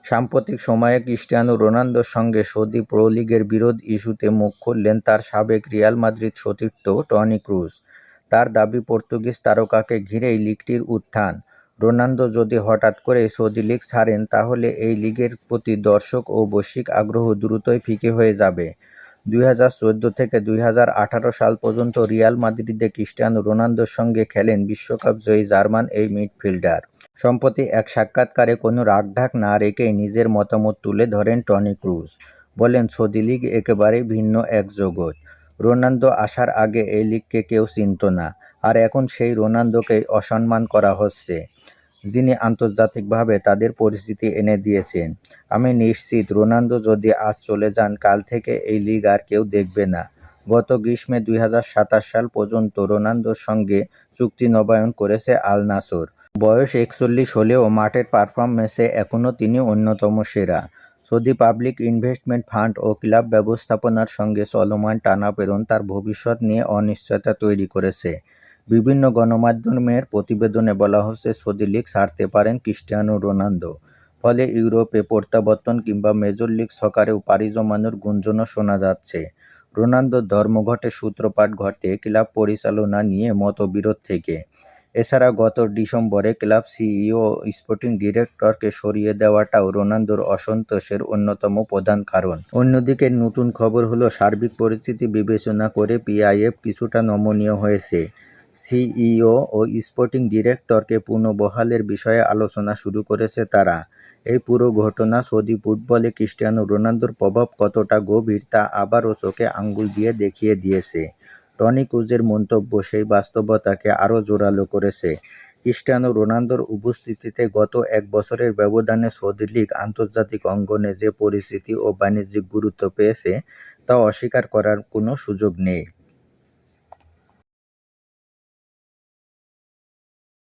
সাম্প্রতিক সময়ে ক্রিস্টিয়ানো রোনালদোর সঙ্গে সৌদি প্রো লিগের বিরোধ ইস্যুতে মুখ খুললেন তার সাবেক রিয়াল মাদ্রিদ সতীর্থ টনি ক্রুজ। তার দাবি, পর্তুগিজ তারকাকে ঘিরেই লিগটির উত্থান। রোনালদো যদি হঠাৎ করে সৌদি লিগ ছাড়েন, তাহলে এই লিগের প্রতি দর্শক ও বৈশ্বিক আগ্রহ দ্রুতই ফিকে হয়ে যাবে। 2014 থেকে 2018 সাল পর্যন্ত রিয়াল মাদ্রিদে ক্রিস্টিয়ানো রোনালদোর সঙ্গে খেলেন বিশ্বকাপ জয়ী জার্মান এই মিডফিল্ডার। সম্প্রতি এক সাক্ষাৎকারে কোনো রাখঢাক না রেখেই নিজের মতামত তুলে ধরেন টনি ক্রুজ। বলেন, সৌদি লিগ একেবারেই ভিন্ন এক জগৎ। রোনালদো আসার আগে এই লিগকে কেউ চিনত না, আর এখন সেই রোনালদোকেই অসম্মান করা হচ্ছে, যিনি আন্তর্জাতিকভাবে তাদের পরিচিতি এনে দিয়েছেন। আমি নিশ্চিত, রোনালদো যদি আজ চলে যান, কাল থেকে এই লিগ আর কেউ দেখবে না। গত গ্রীষ্মে 2027 সাল পর্যন্ত রোনালদোর সঙ্গে চুক্তি নবায়ন করেছে আল নাসর। বয়স 41 হলেও মাঠের পারফরম্যান্সে এখনও তিনি অন্যতম সেরা। সৌদি পাবলিক ইনভেস্টমেন্ট ফান্ড ও ক্লাব ব্যবস্থাপনার সঙ্গে চলমান টানাপোড়েন তার ভবিষ্যৎ নিয়ে অনিশ্চয়তা তৈরি করেছে। বিভিন্ন গণমাধ্যমের প্রতিবেদনে বলা হচ্ছে, সৌদি লিগ ছাড়তে পারেন ক্রিস্টিয়ানো রোনালদো। ফলে ইউরোপে প্রত্যাবর্তন কিংবা মেজর লিগ সকারেও পাড়ি জমানোর গুঞ্জনও শোনা যাচ্ছে। রোনালদোর ধর্মঘটের সূত্রপাত ঘটে ক্লাব পরিচালনা নিয়ে মতবিরোধ থেকে। এছাড়া গত ডিসেম্বরে ক্লাব সিইও ও স্পোর্টিং ডিরেক্টরকে সরিয়ে দেওয়াটাও রোনালদোর অসন্তোষের অন্যতম প্রধান কারণ। অন্যদিকে নতুন খবর হলো, সার্বিক পরিস্থিতি বিবেচনা করে পিআইএফ কিছুটা নমনীয় হয়েছে। সিইও ও স্পোর্টিং ডিরেক্টরকে পুনর্বহালের বিষয়ে আলোচনা শুরু করেছে তারা। এই পুরো ঘটনা সৌদি ফুটবলে ক্রিস্টিয়ানো রোনালদোর প্রভাব কতটা গভীর তা আবারও চোখে আঙুল দিয়ে দেখিয়ে দিয়েছে। টনি ক্রুজের মন্তব্য সেই বাস্তবতাকে আরও জোরালো করেছে। ক্রিস্টিয়ানো রোনালদোর উপস্থিতিতে গত এক বছরের ব্যবধানে সৌদি লিগ আন্তর্জাতিক অঙ্গনে যে পরিচিতি ও বাণিজ্যিক গুরুত্ব পেয়েছে, তা অস্বীকার করার কোনো সুযোগ নেই।